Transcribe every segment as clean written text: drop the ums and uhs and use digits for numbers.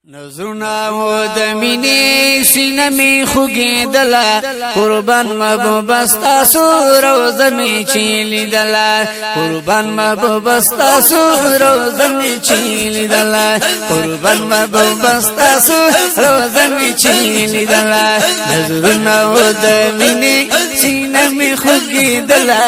نظرنا و دمینی سینه می خوگی دلا قربان محبوب استاسو روزه می چیلی دلا قربان محبوب استاسو روزه می چیلی دلا قربان محبوب استاسو روزه می چیلی دلا نظرنا و دمینی سینه می خوگی دلا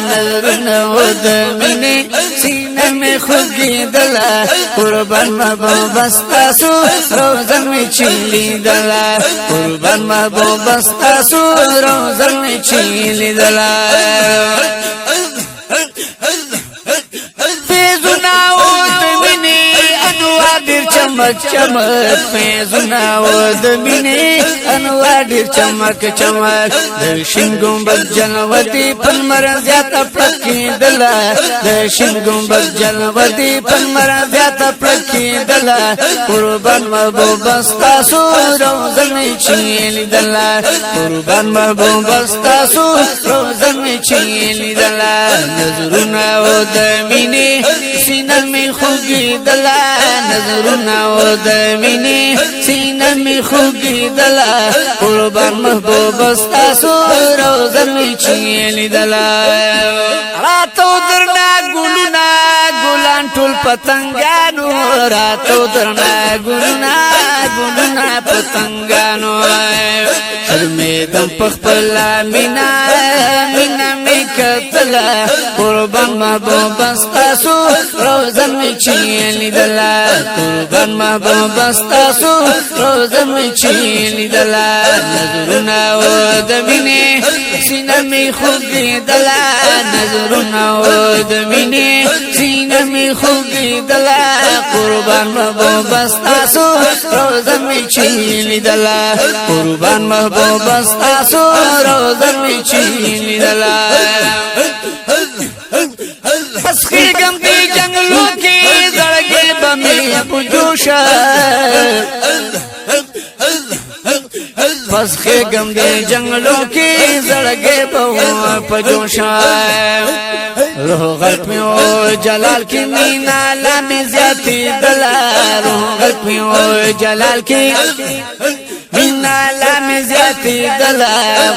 نظرنا و دمینی سینه می خوگی دلا قربان محبوب استاسو روزه می چیلی دلا قربان محبوب استاسو روزه می چیلی دلا فیضنا و دمینی انوار دیر چمک چمک فیضنا و دمینی انوار دیر چمک چمک درشین گنبد جلوتی پن مرزیاتا پلکی دلا درشین گنبد جلوتی پن مرزیاتا پلکی دلا قربان محبوب استاسو روزه می چیلی دلا قربان محبوب استاسو روزه می چیلی دلا نظرنا و دمینی سینه می خوگی دلا نظرنا و دمینی سینه می خوگی دلا قربان محبوب استاسو روزه می چیلی دلا راتو درنا گلونا گلان ټول پتنګانو راتو درنا گلونا پتنګانو شرمیدم پخپلا مینا می کتلا قربان محبوب استاسو روزه می چیلی دلا قربان محبوب استاسو روزه می چیلی دلا نظرنا و دمینی سینه می خوگی دلا نظرنا و دمینی سینه می خوگی دلا قربان محبوب استاسو روزه می چیلی دلا قربان محبوب استاسو روزه می چیلی دلا پس خیگم دی جنگلو کی زڑگی بمی پجوشا پس خیگم دی جنگلو کی زڑگی بمی پجوشا روح غلط میں او جلال کی مینا لامی زیادی دلا روح غلط میں او جلال کی مینا لامی زیادی دلا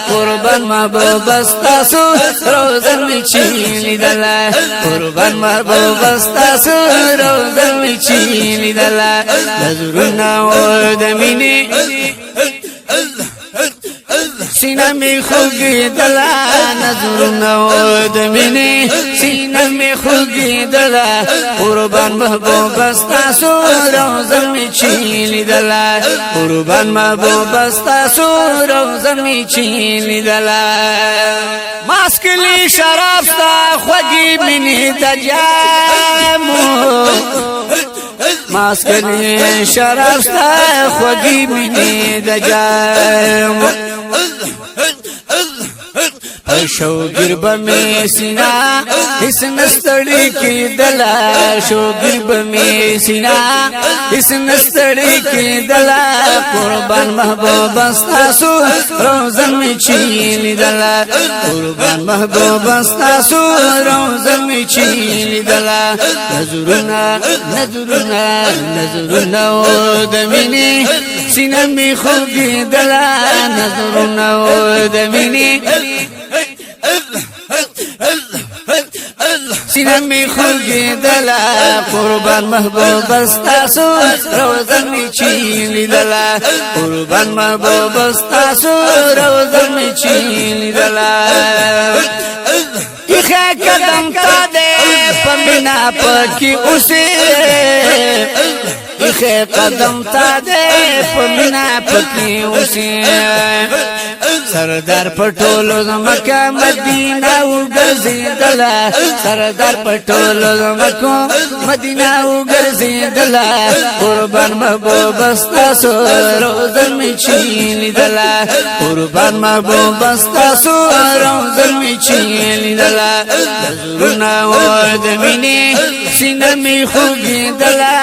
قربان محبوب استاسو روزه می چیلی دلا قربان محبوب استاسو روزه می چیلی دلا نظرنا و دمینی سینه می خوگی دلا نظرنا و دمینی سینه می خوگی دلا قربان محبوب استاسو روزه می چیلی دلا قربان محبوب استاسو روزه می چیلی دلا ماسکلی شراب ستا خوگی منی دجامو ماسکلی شراب ستا خوگی منی دجامو شوگر بمی سینا اس نستڑی کی دلا شوگر بمی سینا اس نستڑی کی دلا قربان محبوب استاسو روزه می چیلی دلا قربان محبوب استاسو روزه می چیلی دلا نظرنا و دمینی سینه می خوگی دلا نظرنا و دمینی سینه می خوگی دلا قربان محبوب استاسو روزه می چیلی دلا قربان محبوب استاسو روزه می چیلی دلا یخه قدم تا دے پمینا پکی اسے یخه قدم تا دے پمینا پکی اسے سردار پټولو زمکه مدینه وګرځیدله سردار پټولو زمکه مدینه وګرځیدله قربان محبوب استاسو روزه می چیلی دله قربان محبوب استاسو روزه می چیلی دله نظرنا و دمینی سینه می خوگی دله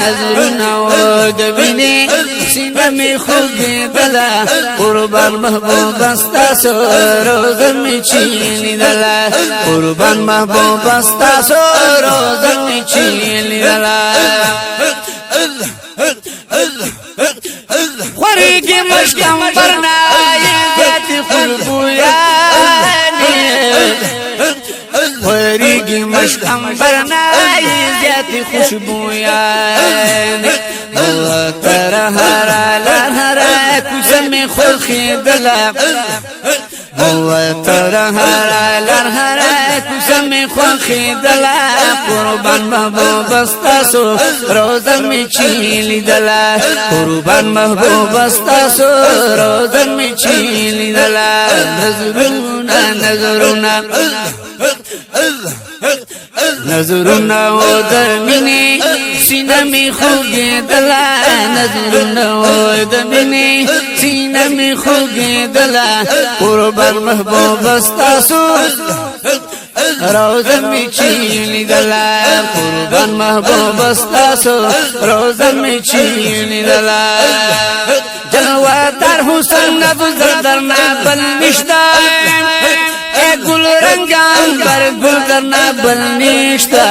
نظرنا و دمینی سینه می خوگی دله قربان محبوب استاسو روزه می چیلی دلا قربان محبوب استاسو روزه می چیلی دلا ورگی مشکم برنای زیادی خوشبویانی ورگی مشکم برنای زیادی خوشبویانی تر هر کوزم خوخی دلا تر هر کوزم خوخی دلا قربان محبوب استاسو روزن می چیلی دلا قربان محبوب استاسو روزن می چیلی دلا نظرنا و درمینی سینه می خوگی دلا نظرنا و درمینی سینه می خوگی دلا قربان محبوب استاسو روزه می چیلی دلا قربان محبوب استاسو روزه می چیلی دلا جلوه در حسن نبزر در نابل نشتا ای گل رنگان بر گل در نابل نشتا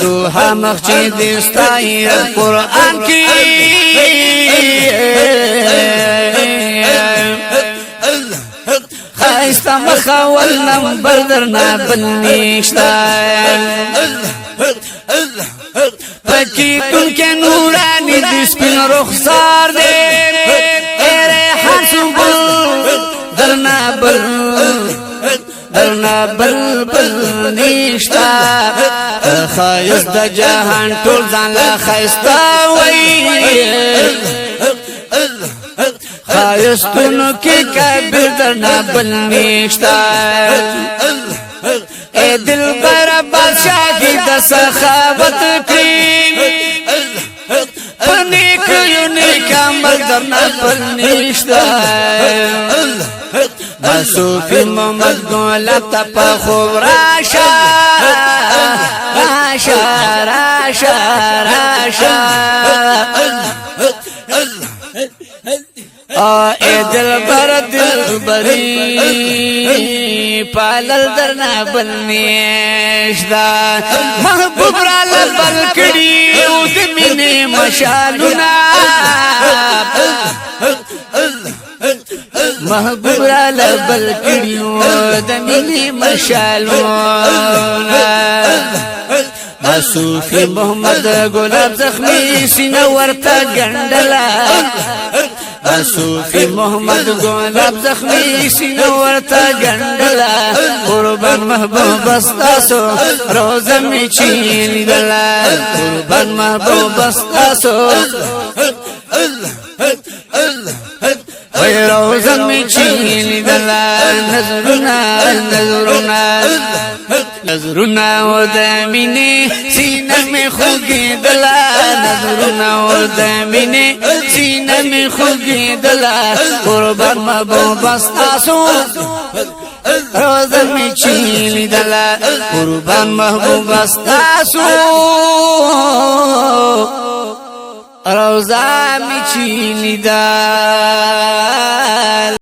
دوها مخچی دیستای قرآن کی خایستا مخاول نمبر در نابل نشتا پکی تن کے نورانی دسپن رخسار دے اے ریحان سنبل درنا بل نشتا خایس د جهان ټول ځان لا خایستا وای خایستونو کې کبیر درنا بل نشتا اے دل بر بادشاہ کی د سخاوت کریم پنی کیو نیک عمل درنا بل نشتا صوفی محمد گولا تپا خوب راشا راشا راشا راشا اے دل بری پالل درنا بلنیشدا محبوب را لبل کڑی او دمینی مشالونا محبوب را لبل کڑیو دمینی مشالونا صوفی محمد گلاب زخمی سینه ورتا گندلا صوفی محمد گلاب زخمی سینه ورتا گندلا قربان محبوب استاسو روزه می چیلی دلا قربان محبوب استاسو وی روزه می چیلی دلا نظرنا و دمینی سینه می خوگی دلا نظرنا و دمینی سینه می خوگی دلا قربان محبوب استاسو روزه می چیلی دلا قربان محبوب استاسو روزه می چیلی دلا